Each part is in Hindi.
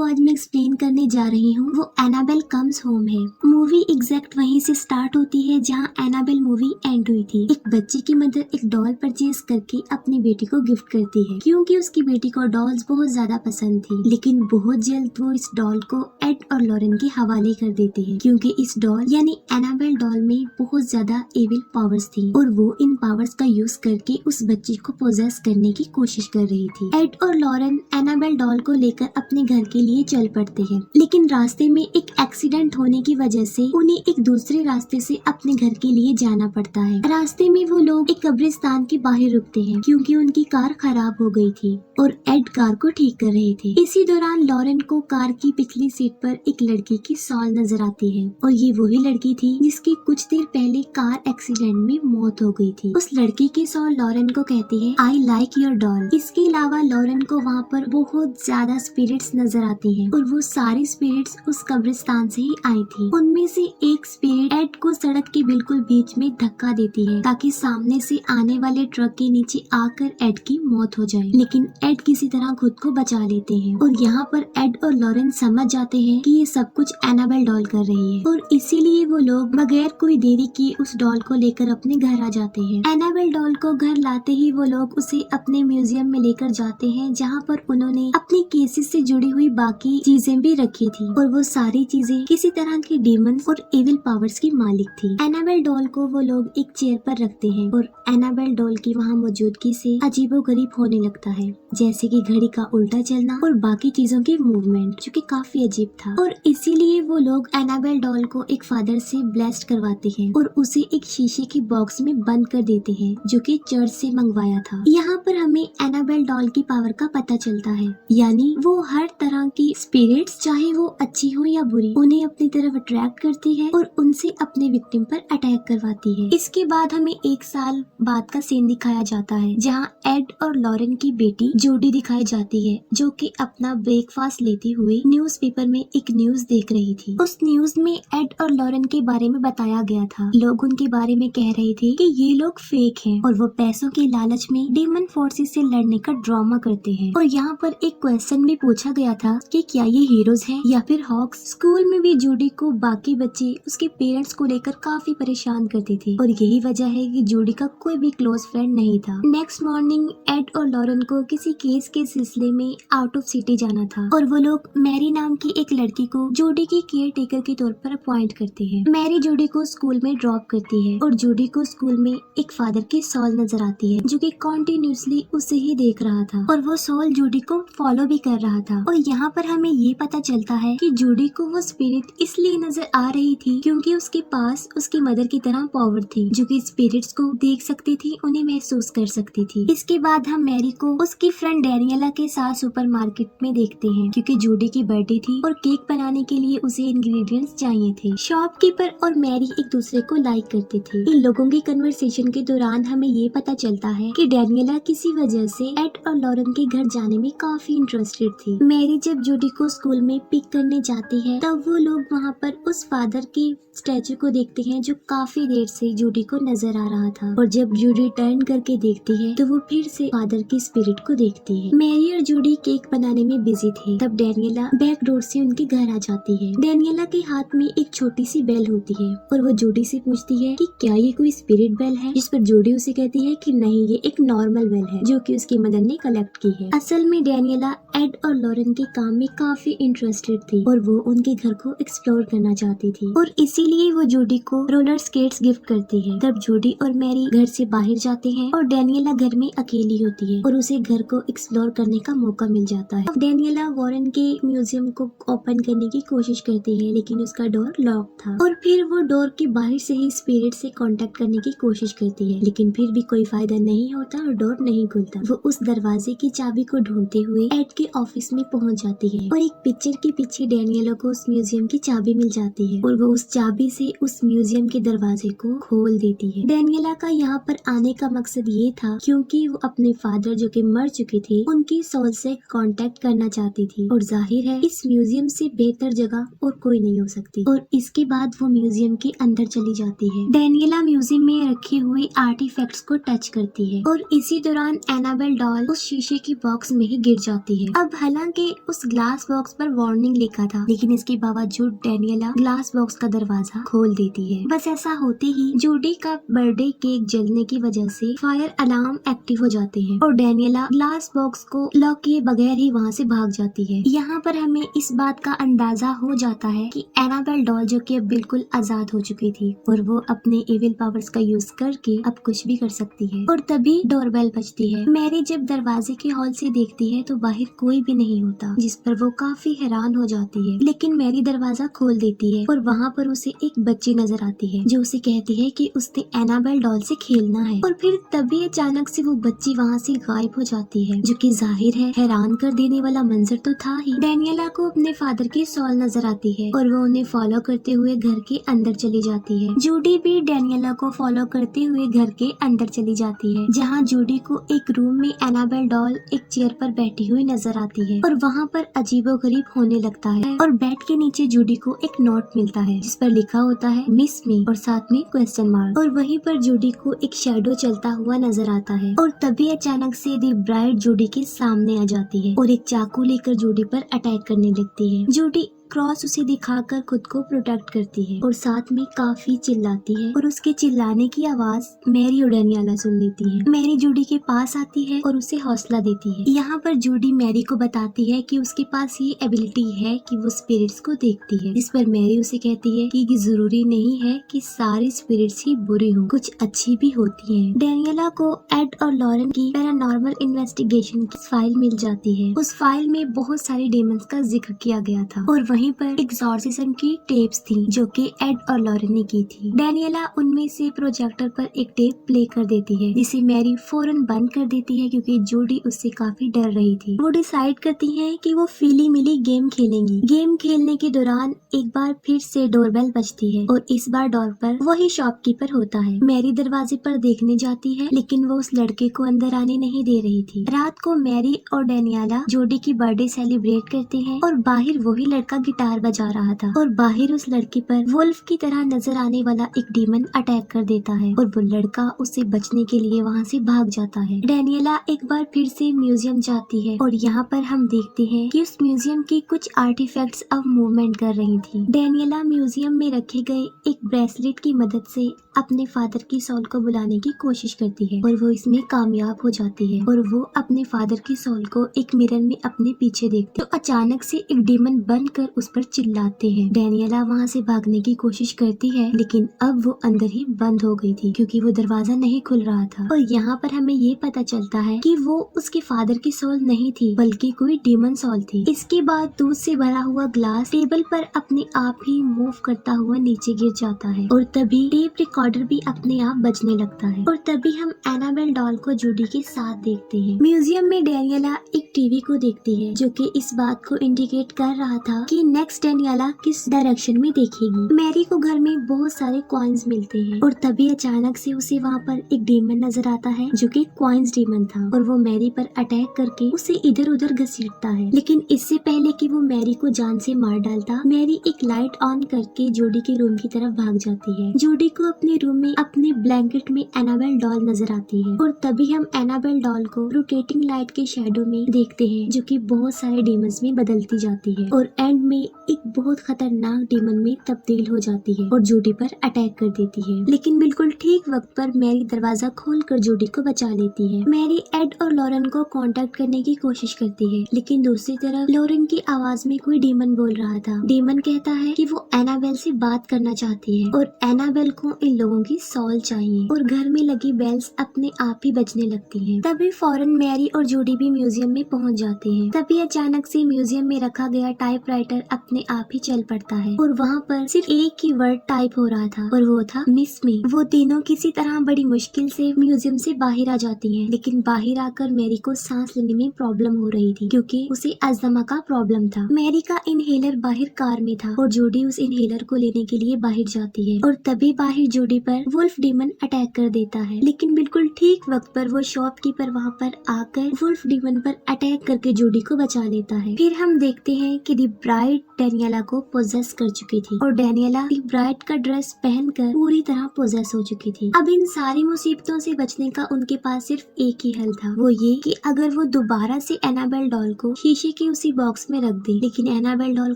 आपको आज मैं एक्सप्लेन करने जा रही हूँ वो एनाबेल कम्स होम है। मूवी एग्जैक्ट वहीं से स्टार्ट होती है जहाँ एनाबेल मूवी एंड हुई थी। एक बच्चे की मदर एक डॉल परचेज करके अपनी बेटी को गिफ्ट करती है क्योंकि उसकी बेटी को डॉल्स बहुत ज्यादा पसंद थी। लेकिन बहुत जल्द वो इस डॉल को एड और लॉरेन के हवाले कर देते हैं क्योंकि इस डॉल यानी एनाबेल डॉल में बहुत ज्यादा एविल पावर्स थी और वो इन पावर्स का यूज करके उस बच्चे को पोजेस करने की कोशिश कर रही थी। एड और लॉरेन एनाबेल डॉल को लेकर अपने घर के लिए चल पड़ते हैं, लेकिन रास्ते में एक एक्सीडेंट होने की वजह से उन्हें एक दूसरे रास्ते से अपने घर के लिए जाना पड़ता है। रास्ते में वो लोग एक कब्रिस्तान के बाहर रुकते हैं क्योंकि उनकी कार खराब हो गई थी और एड कार को ठीक कर रहे थे। इसी दौरान लॉरेन को कार की पिछली सीट पर एक लड़की की सॉल नजर आती है और ये वही लड़की थी जिसकी कुछ देर पहले कार एक्सीडेंट में मौत हो गई थी। उस लड़की की सॉल लॉरेन को कहती है आई लाइक योर डॉल। इसके अलावा लॉरेन को वहाँ पर बहुत ज्यादा स्पिरिट्स नजर आती हैं और वो सारी स्पिरिट्स उस कब्रिस्तान से ही आई थी। उनमें से एक स्पिरिट एड को सड़क के बिल्कुल बीच में धक्का देती है ताकि सामने से आने वाले ट्रक के नीचे आकर एड की मौत हो जाए, लेकिन एड किसी तरह खुद को बचा लेते हैं और यहाँ पर एड और लॉरेन समझ जाते हैं कि ये सब कुछ एनाबेल डॉल कर रही है और इसीलिए वो लोग बगैर कोई देरी किए उस डॉल को लेकर अपने घर आ जाते हैं। एनाबेल डॉल को घर लाते ही वो लोग उसे अपने म्यूजियम में लेकर जाते हैं जहाँ पर उन्होंने अपने केसेस से जुड़ी हुई बाकी चीजें भी रखी थी और वो सारी चीजें किसी तरह की डीमंस और एविल पावर्स की मालिक थी। एनाबेल डॉल को वो लोग एक चेयर पर रखते हैं और एनाबेल डॉल की वहाँ मौजूदगी से अजीबोगरीब होने लगता है, जैसे कि घड़ी का उल्टा चलना और बाकी चीजों की मूवमेंट, जो कि काफी अजीब था। और इसीलिए वो लोग एनाबेल डॉल को एक फादर से ब्लेस्ड करवाते हैं और उसे एक शीशे की बॉक्स में बंद कर देते हैं जो कि चर्च से मंगवाया था। यहाँ पर हमें एनाबेल डॉल की पावर का पता चलता है, यानी वो हर तरह की स्पिरिट्स, चाहे वो अच्छी हो या बुरी, उन्हें अपनी तरफ अट्रैक्ट करती है और उनसे अपने विक्टिम पर अटैक करवाती है। इसके बाद हमें एक साल बाद का सीन दिखाया जाता है जहाँ एड और लॉरेन की बेटी जोडी दिखाई जाती है जो कि अपना ब्रेकफास्ट लेती हुई न्यूज़पेपर में एक न्यूज देख रही थी। उस न्यूज में एड और लॉरेन के बारे में बताया गया था। लोग उनके बारे में कह रहे थे कि ये लोग फेक हैं और वो पैसों के लालच में डेमन फोर्सेस से लड़ने का ड्रामा करते हैं। और यहाँ पर एक क्वेश्चन भी पूछा गया था कि क्या ये हीरोज हैं या फिर हॉक्स। स्कूल में भी जूडी को बाकी बच्चे उसके पेरेंट्स को लेकर काफी परेशान करते थे और यही वजह है कि जूडी का कोई भी क्लोज फ्रेंड नहीं था। नेक्स्ट मॉर्निंग एड और लॉरेन को किसी केस के सिलसिले में आउट ऑफ सिटी जाना था और वो लोग मैरी नाम की एक लड़की को जूडी की केयर टेकर के तौर पर अपॉइंट करते हैं। मैरी जूडी को स्कूल में ड्रॉप करती है और जूडी को स्कूल में एक फादर की सॉल नजर आती है जो कि कॉन्टिन्यूसली उसे ही देख रहा था और वो सॉल जूडी को फॉलो भी कर रहा था। और यहाँ पर हमें ये पता चलता है कि जूडी को वो स्पिरिट इसलिए नजर आ रही थी क्योंकि उसके पास उसकी मदर की तरह पावर थी जो कि स्पिरिट्स को देख सकती थी, उन्हें महसूस कर सकती थी। इसके बाद हम मैरी को उसकी फ्रेंड डैनियला के साथ सुपरमार्केट में देखते हैं क्योंकि जूडी की बर्थडे थी और केक बनाने के लिए उसे इंग्रेडिएंट्स चाहिए थे। शॉपकीपर और मैरी एक दूसरे को लाइक करते थे। इन लोगों की कन्वर्सेशन के दौरान हमें ये पता चलता है कि डैनियला किसी वजह से एड और लॉरेन के घर जाने में काफी इंटरेस्टेड थी। मैरी जब जूडी को स्कूल में पिक करने जाती है तब वो लोग वहाँ पर उस फादर के स्टैचू को देखते हैं जो काफी देर से जूडी को नजर आ रहा था और जब जूडी टर्न करके देखती है तो वो फिर से फादर की स्पिरिट को देखती है। मैरी और जूडी केक बनाने में बिजी थे तब डैनियला बैक डोर से उनके घर आ जाती है। डैनियला के हाथ में एक छोटी सी बेल होती है और वो जूडी से पूछती है कि क्या ये कोई स्पिरिट बेल है, जिस पर जूडी उसे कहती है कि नहीं, ये एक नॉर्मल बेल है जो कि उसकी मदर ने कलेक्ट की है। असल में डैनियला एड और लॉरेन के काम में काफी इंटरेस्टेड थी और वो उनके घर को एक्सप्लोर करना चाहती थी और इसीलिए वो जूडी को रोलर स्केट्स गिफ्ट करती है। तब जूडी और मैरी घर से बाहर जाते हैं और डैनियला घर में अकेली होती है और उसे घर को एक्सप्लोर करने का मौका मिल जाता है। डैनियला वॉरेन के म्यूजियम को ओपन करने की कोशिश करती है लेकिन उसका डोर लॉक था और फिर वो डोर के बाहर से ही स्पिरिट से कांटेक्ट करने की कोशिश करती है लेकिन फिर भी कोई फायदा नहीं होता और डोर नहीं खुलता। वो उस दरवाजे की चाबी को ढूंढते हुए एड के ऑफिस में पहुंच जाती है और एक पिक्चर के पीछे डैनियला को उस म्यूजियम की चाबी मिल जाती है और वो उस चाबी से उस म्यूजियम के दरवाजे को खोल देती है। डैनियला का यहाँ पर आने का मकसद ये था क्योंकि वो अपने फादर जो कि मर चुके थे उनकी सोल से कांटेक्ट करना चाहती थी और जाहिर है इस म्यूजियम से बेहतर जगह और कोई नहीं हो सकती। और इसके बाद वो म्यूजियम के अंदर चली जाती है। डैनियला म्यूजियम में रखे हुए आर्टिफैक्ट्स को टच करती है और इसी दौरान एनाबेल डॉल उस शीशे की बॉक्स में ही गिर जाती है। अब हालांकि उस ग्लास बॉक्स पर वार्निंग लिखा था, लेकिन इसके बावजूद डेनियला ग्लास बॉक्स का दरवाजा खोल देती है। बस ऐसा होते ही जूडी का बर्थडे केक जलने की वजह से फायर अलार्म एक्टिव हो जाते हैं और डेनियला ग्लास बॉक्स को लॉक किए बगैर ही वहाँ से भाग जाती है। यहाँ पर हमें इस बात का अंदाजा हो जाता है कि एनाबेल डॉल जो कि अब बिल्कुल आजाद हो चुकी थी और वो अपने एविल पावर्स का यूज करके अब कुछ भी कर सकती है। और तभी डोरबेल बजती है। मैरी जब दरवाजे के हॉल से देखती है तो बाहर कोई भी नहीं होता, जिस पर वो काफी हैरान हो जाती है। लेकिन मैरी दरवाजा खोल देती है और वहाँ पर उसे एक बच्ची नजर आती है जो उसे कहती है कि उसने एनाबेल डॉल से खेलना है। और फिर तभी अचानक से वो बच्ची वहाँ से गायब हो जाती है, जो कि जाहिर है हैरान कर देने वाला मंजर तो था ही। डेनियला को अपने फादर की सॉल नजर आती है और वो उन्हें फॉलो करते हुए घर के अंदर चली जाती है। जूडी भी डेनियला को फॉलो करते हुए घर के अंदर चली जाती है, जहाँ जूडी को एक रूम में एनाबेल डॉल एक चेयर पर बैठी हुई नजर आती है और वहाँ पर अजीबोगरीब होने लगता है। और बेड के नीचे जूडी को एक नोट मिलता है जिस पर लिखा होता है मिस मी और साथ में क्वेश्चन मार्क। और वहीं पर जूडी को एक शैडो चलता हुआ नजर आता है और तभी अचानक से दी ब्राइड जूडी के सामने आ जाती है और एक चाकू लेकर जूडी पर अटैक करने लगती है। जूडी क्रॉस उसे दिखाकर खुद को प्रोटेक्ट करती है और साथ में काफी चिल्लाती है और उसके चिल्लाने की आवाज मैरी और डेनियला सुन लेती है। मैरी जूडी के पास आती है और उसे हौसला देती है। यहाँ पर जूडी मैरी को बताती है कि उसके पास ये एबिलिटी है कि वो स्पिरिट्स को देखती है, जिस पर मैरी उसे कहती है कि जरूरी नहीं है कि सारी स्पिरिट्स ही बुरी हो, कुछ अच्छी भी होती है। डेनियला को एड और लॉरेन की पैरानॉर्मल इन्वेस्टिगेशन की फाइल मिल जाती है। उस फाइल में बहुत सारे डेमंस का जिक्र किया गया था और वहीं पर एग्जॉर्सिज्म की टेप्स थी जो कि एड और लॉरेन ने की थी। डेनियला उनमें से प्रोजेक्टर पर एक टेप प्ले कर देती है, जिसे मैरी फौरन बंद कर देती है क्योंकि जूडी उससे काफी डर रही थी। वो डिसाइड करती है कि वो फीली मिली गेम खेलेंगी। गेम खेलने के दौरान एक बार फिर से डोरबेल बजती है और इस बार डोर पर वही शॉपकीपर होता है। मैरी दरवाजे पर देखने जाती है, लेकिन वो उस लड़के को अंदर आने नहीं दे रही थी। रात को मैरी और डेनियला जूडी की बर्थडे सेलिब्रेट करते हैं और बाहर वही लड़का गिटार बजा रहा था और बाहर उस लड़के पर वुल्फ की तरह नजर आने वाला एक डीमन अटैक कर देता है और वो लड़का उससे बचने के लिए वहाँ से भाग जाता है। डेनियला एक बार फिर से म्यूजियम जाती है और यहाँ पर हम देखते हैं कि उस म्यूजियम की कुछ आर्टिफैक्ट्स अब मूवमेंट कर रही थी। डेनियला म्यूजियम में रखे गए एक ब्रेसलेट की मदद से अपने फादर की सोल को बुलाने की कोशिश करती है और वो इसमें कामयाब हो जाती है और वो अपने फादर की सोल को एक मिरर में अपने पीछे देखते तो अचानक से एक डीमन बनकर उस पर चिल्लाते हैं। डेनियला वहाँ से भागने की कोशिश करती है, लेकिन अब वो अंदर ही बंद हो गई थी क्योंकि वो दरवाजा नहीं खुल रहा था। और यहाँ पर हमें ये पता चलता है कि वो उसके फादर की सोल नहीं थी बल्कि कोई डीमन सोल थी। इसके बाद दूध से भरा हुआ ग्लास टेबल पर अपने आप ही मूव करता हुआ नीचे गिर जाता है और तभी टेप रिकॉर्डर भी अपने आप बजने लगता है और तभी हम एनाबेल डॉल को जूडी के साथ देखते हैं। म्यूजियम में डेनियला एक टीवी को देखती है जो कि इस बात को इंडिकेट कर रहा था कि नेक्स्ट डेनियला किस डायरेक्शन में देखेगी। मैरी को घर में बहुत सारे कॉइन्स मिलते हैं और तभी अचानक से उसे वहाँ पर एक डीमन नजर आता है जो कि कॉइन्स डीमन था और वो मैरी पर अटैक करके उसे इधर उधर घसीटता है। लेकिन इससे पहले कि वो मैरी को जान से मार डालता, मैरी एक लाइट ऑन करके जूडी के रूम की तरफ भाग जाती है। जूडी को अपने रूम में अपने ब्लैंकेट में एनाबेल डॉल नजर आती है और तभी हम एनाबेल डॉल को रोटेटिंग लाइट के शैडो में देखते हैं जो कि बहुत सारे डीमंस में बदलती जाती है और एंड में एक बहुत खतरनाक डीमन में तब्दील हो जाती है और जूडी पर अटैक कर देती है। लेकिन बिल्कुल ठीक वक्त पर मैरी दरवाजा खोलकर जूडी को बचा लेती है। मैरी एड और लॉरेन को कांटेक्ट करने की कोशिश करती है, लेकिन दूसरी तरफ लॉरेन की आवाज में कोई डीमन बोल रहा था। डीमन कहता है कि वो एनाबेल से बात करना चाहती है और एनाबेल को इन लोगों की सॉल चाहिए और घर में लगी बेल्स अपने आप ही बजने लगती हैं। तभी फौरन मैरी और जूडी भी म्यूजियम में पहुंच जाते हैं। तभी अचानक से म्यूजियम में रखा गया टाइपराइटर अपने आप ही चल पड़ता है और वहाँ पर सिर्फ एक ही वर्ड टाइप हो रहा था और वो था मिस मी। वो तीनों किसी तरह बड़ी मुश्किल से म्यूजियम से बाहर आ जाती हैं, लेकिन बाहर आकर मैरी को सांस लेने में प्रॉब्लम हो रही थी क्योंकि उसे अस्थमा का प्रॉब्लम था। मैरी का इनहेलर बाहर कार में था और जूडी उस इनहेलर को लेने के लिए बाहर जाती है और तभी बाहर जूडी पर वुल्फ डीमन अटैक कर देता है। लेकिन बिल्कुल ठीक वक्त पर वो शॉपकीपर वहाँ पर आकर वुल्फ डीमन पर अटैक करके जूडी को बचा लेता है। फिर हम देखते हैं कि दी ब्राइड डेनियला को पोजेस कर चुकी थी और डेनियला दी ब्राइड का ड्रेस पहनकर पूरी तरह पोजेस हो चुकी थी। अब इन सारी मुसीबतों से बचने का उनके पास सिर्फ एक ही हल था, वो ये कि अगर वो दोबारा से एनाबेल डॉल को शीशे के उसी बॉक्स में रख दे। लेकिन एनाबेल डॉल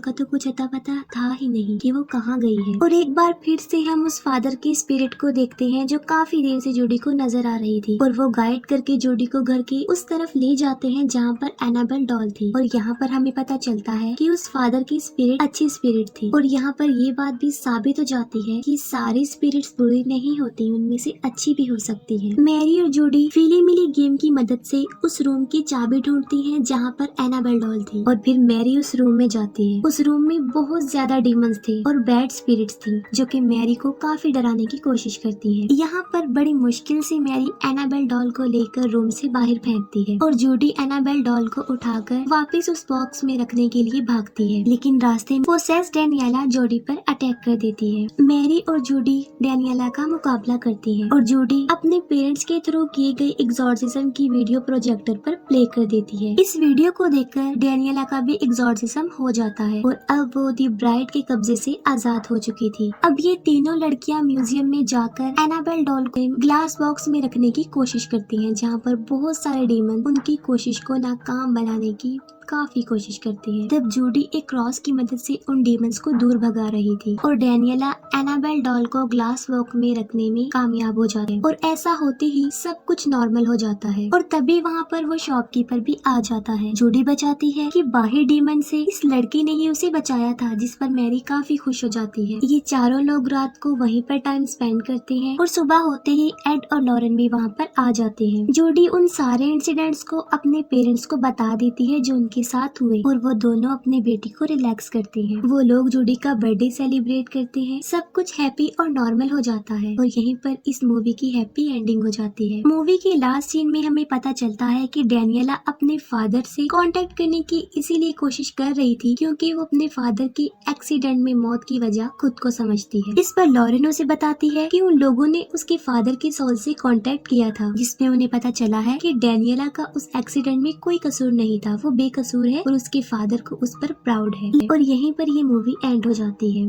का तो कुछ अता पता था ही नहीं कि वो कहाँ गई है। और एक बार फिर से हम उस फादर की स्पिरिट को देखते हैं जो काफी देर से जूडी को नजर आ रही थी और वो गाइड करके जूडी को घर की उस तरफ ले जाते हैं जहाँ पर एनाबेल डॉल थी। और यहाँ पर हमें पता चलता है कि उस फादर की स्पिरिट अच्छी स्पिरिट थी। और यहाँ पर ये बात भी साबित हो जाती है कि सारी स्पिरिट्स बुरी नहीं होती, उनमें से अच्छी भी हो सकती है। मैरी और जूडी फीली मिली गेम की मदद से उस रूम की चाबी ढूंढती हैं जहाँ पर एनाबेल डॉल थी और फिर मैरी उस रूम में जाती है। उस रूम में बहुत ज्यादा डीमंस थे और बैड स्पिरिट्स थी जो कि मैरी को काफी डराने की कोशिश करती है। यहाँ पर बड़ी मुश्किल से मैरी एनाबेल डॉल को लेकर रूम से बाहर फेंकती है और जूडी एनाबेल डॉल को उठाकर वापस उस बॉक्स में रखने के लिए भागती है। लेकिन रास्ते में पोसेस डेनियला जूडी पर अटैक कर देती है। मैरी और जूडी डेनियला का मुकाबला करती है और जूडी अपने पेरेंट्स के थ्रू किए गए एग्जॉर्सिज्म की वीडियो प्रोजेक्टर पर प्ले कर देती है। इस वीडियो को देखकर डेनियला का भी एग्जॉर्सिज्म हो जाता है और अब वो दी ब्राइड के कब्जे से आजाद हो चुकी थी। अब ये तीनों लड़कियां म्यूजियम में जाकर एनाबेल डॉल को ग्लास बॉक्स में रखने की कोशिश करती हैं जहाँ पर बहुत सारे डीमन उनकी कोशिश को नाकाम बनाने की काफी कोशिश करती है। तब जूडी एक क्रॉस की मदद से उन डीमंस को दूर भगा रही थी और डेनियला एनाबेल डॉल को ग्लास बॉक्स में रखने में कामयाब हो जाते हैं और ऐसा होते ही सब कुछ नॉर्मल हो जाता है। और तभी वहाँ पर वो शॉपकीपर भी आ जाता है। जूडी बचाती है कि बाहर डीमन से इस लड़की ने ही उसे बचाया था, जिस पर मैरी काफी खुश हो जाती है। ये चारों लोग रात को वहीं पर टाइम स्पेंड करते हैं और सुबह होते ही एड और लॉरेन भी वहाँ पर आ जाते हैं। जूडी उन सारे इंसिडेंट्स को अपने पेरेंट्स को बता देती है जो के साथ हुए और वो दोनों अपनी बेटी को रिलैक्स करते हैं। वो लोग जूडी का बर्थडे सेलिब्रेट करते हैं, सब कुछ हैप्पी और नॉर्मल हो जाता है और यहीं पर इस मूवी की हैप्पी एंडिंग हो जाती है। मूवी के लास्ट सीन में हमें पता चलता है कि डेनियला अपने फादर से कांटेक्ट करने की इसीलिए कोशिश कर रही थी क्योंकि वो अपने फादर की एक्सीडेंट में मौत की वजह खुद को समझती है। इस पर लॉरेन उसे बताती है कि उन लोगों ने उसके फादर के सोल से कांटेक्ट किया था, जिसमें उन्हें पता चला है कि डेनियला का उस एक्सीडेंट में कोई कसूर नहीं था, वो बेकसूर है और उसके फादर को उस पर प्राउड है। और यहीं पर ये मूवी एंड हो जाती है।